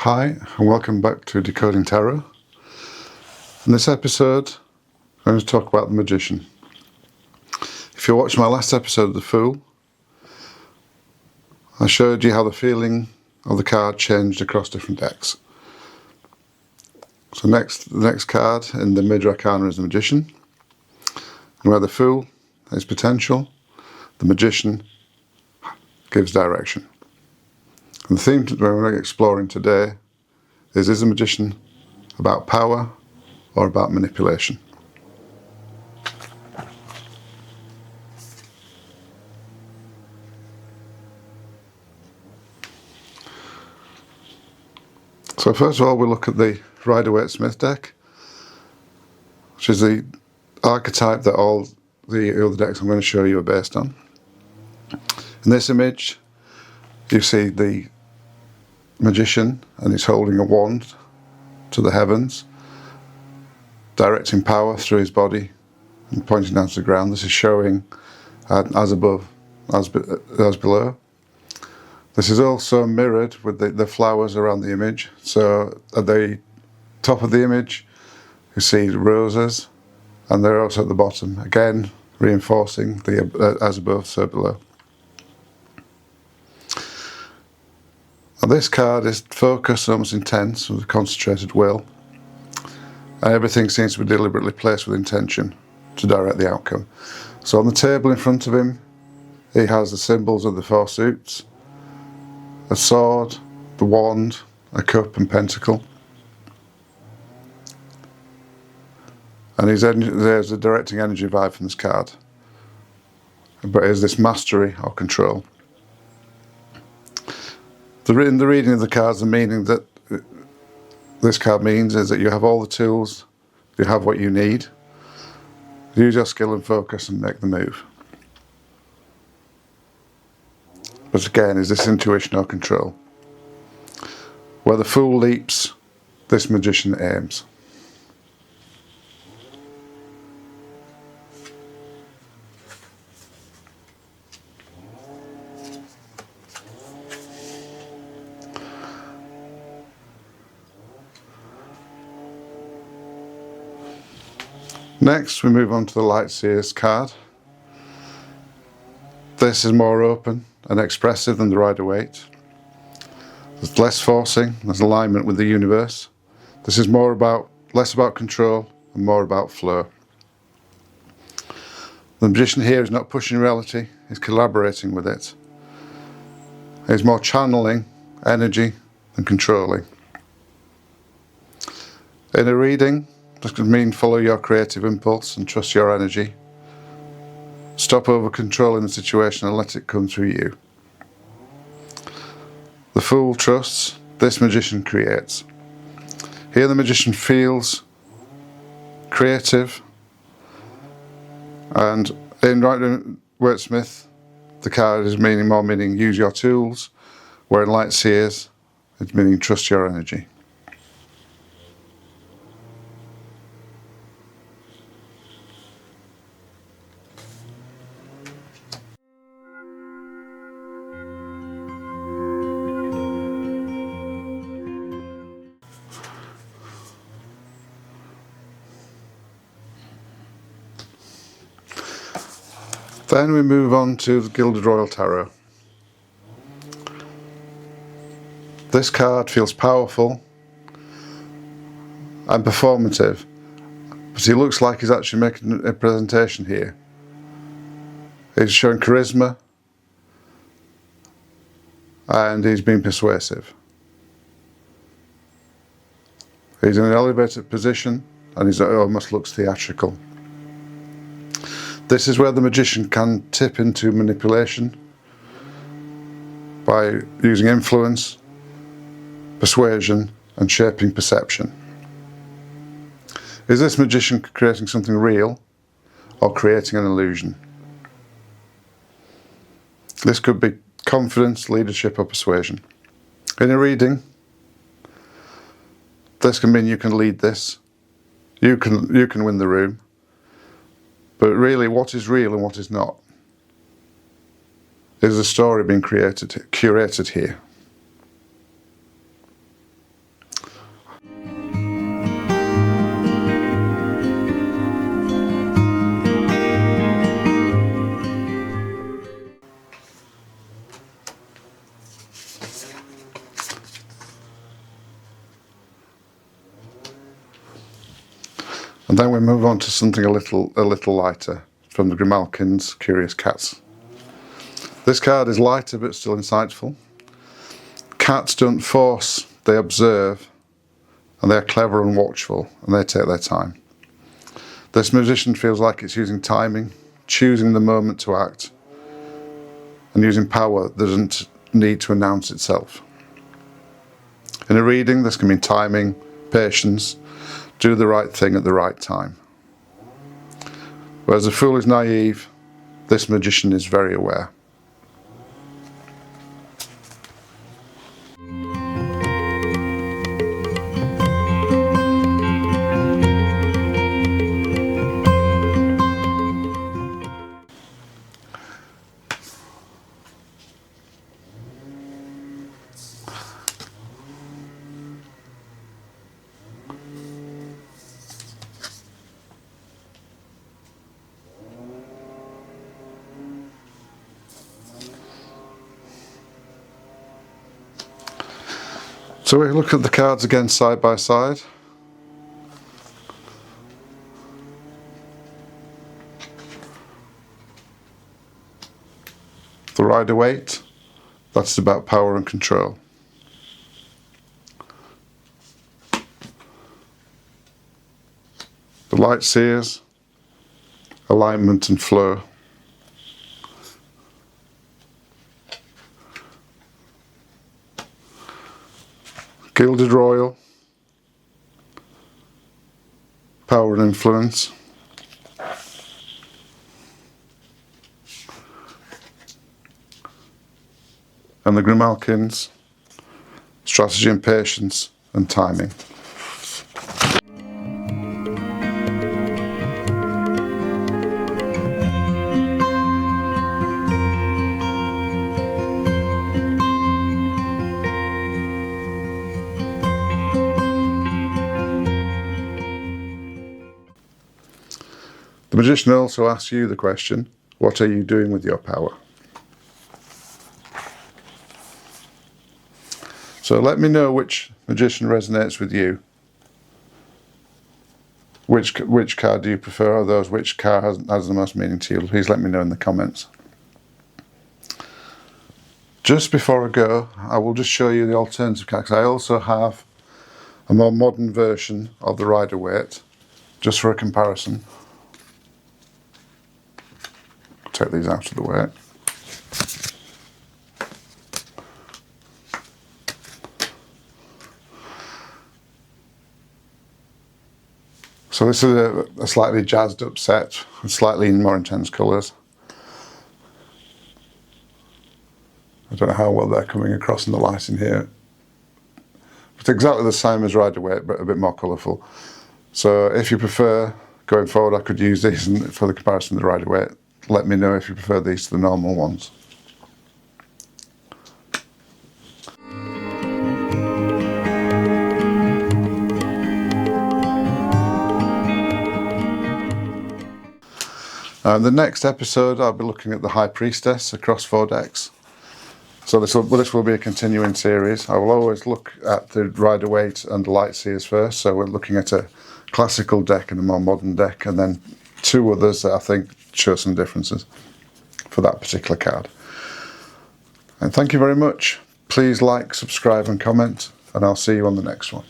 Hi, and welcome back to Decoding Tarot. In this episode, I'm going to talk about the Magician. If you watched my last episode of The Fool, I showed you how the feeling of the card changed across different decks. So the next card in the Major Arcana is the Magician. And where the Fool is potential, the Magician gives direction. And the theme we're exploring today is the Magician about power or about manipulation? So first of all, we look at the Waite Smith deck, which is the archetype that all the other decks I'm going to show you are based on. In this image, you see the Magician, and he's holding a wand to the heavens, directing power through his body and pointing down to the ground. This is showing as above, as below. This is also mirrored with the flowers around the image. So at the top of the image, you see roses, and they're also at the bottom, again reinforcing the as above, so below. Now this card is focused, almost intense, with a concentrated will. And everything seems to be deliberately placed with intention to direct the outcome. So on the table in front of him, he has the symbols of the four suits: a sword, the wand, a cup and pentacle. And there's a directing energy vibe from this card. But is this mastery or control? In the reading of the cards, the meaning that this card means is that you have all the tools, you have what you need. Use your skill and focus and make the move. But again, is this intuition or control? Where the Fool leaps, this Magician aims. Next, we move on to the Light Seer's card. This is more open and expressive than the Rider-Waite. There's less forcing, there's alignment with the universe. This is less about control and more about flow. The Magician here is not pushing reality, he's collaborating with it. He's more channeling energy than controlling. In a reading, this could mean follow your creative impulse and trust your energy. Stop over controlling the situation and let it come through you. The Fool trusts, this Magician creates. Here the Magician feels creative, and in Waite Smith, the card is meaning use your tools, where in Light Seers, it's meaning trust your energy. Then we move on to the Gilded Royal Tarot. This card feels powerful and performative, but he looks like he's actually making a presentation here. He's showing charisma and he's being persuasive. He's in an elevated position and he almost looks theatrical. This is where the Magician can tip into manipulation by using influence, persuasion, and shaping perception. Is this Magician creating something real or creating an illusion? This could be confidence, leadership, or persuasion. In a reading, this can mean you can lead this, you can win the room. But really, what is real and what is not? Is a story being curated here? And then we move on to something a little lighter from the Grimalkin's Curious Cats. This card is lighter but still insightful. Cats don't force, they observe, and they're clever and watchful, and they take their time. This magician feels like it's using timing, choosing the moment to act, and using power that doesn't need to announce itself. In a reading, this can mean timing, patience, do the right thing at the right time. Whereas the fool is naive, this magician is very aware. So we look at the cards again side by side. The Rider Waite, that's about power and control. The Light Seers, alignment and flow. Gilded Royal, power and influence. And the Grimalkins, strategy and patience and timing. The magician also asks you the question, what are you doing with your power? So let me know which magician resonates with you. Which card do you prefer, or those which card has the most meaning to you? Please let me know in the comments. Just before I go, I will just show you the alternative cards. I also have a more modern version of the Rider Waite, just for a comparison. Take these out of the way. So this is a slightly jazzed up set with slightly more intense colours. I don't know how well they're coming across in the light in here. It's exactly the same as Rider Waite, but a bit more colourful. So if you prefer, going forward, I could use these for the comparison of the Rider Waite. Let me know if you prefer these to the normal ones. The next episode I'll be looking at the High Priestess across 4 decks. So this will be a continuing series. I will always look at the Rider Waite and the Light Seers first. So we're looking at a classical deck and a more modern deck, and then 2 others that I think show some differences for that particular card. And thank you very much. Please like, subscribe and comment, and I'll see you on the next one.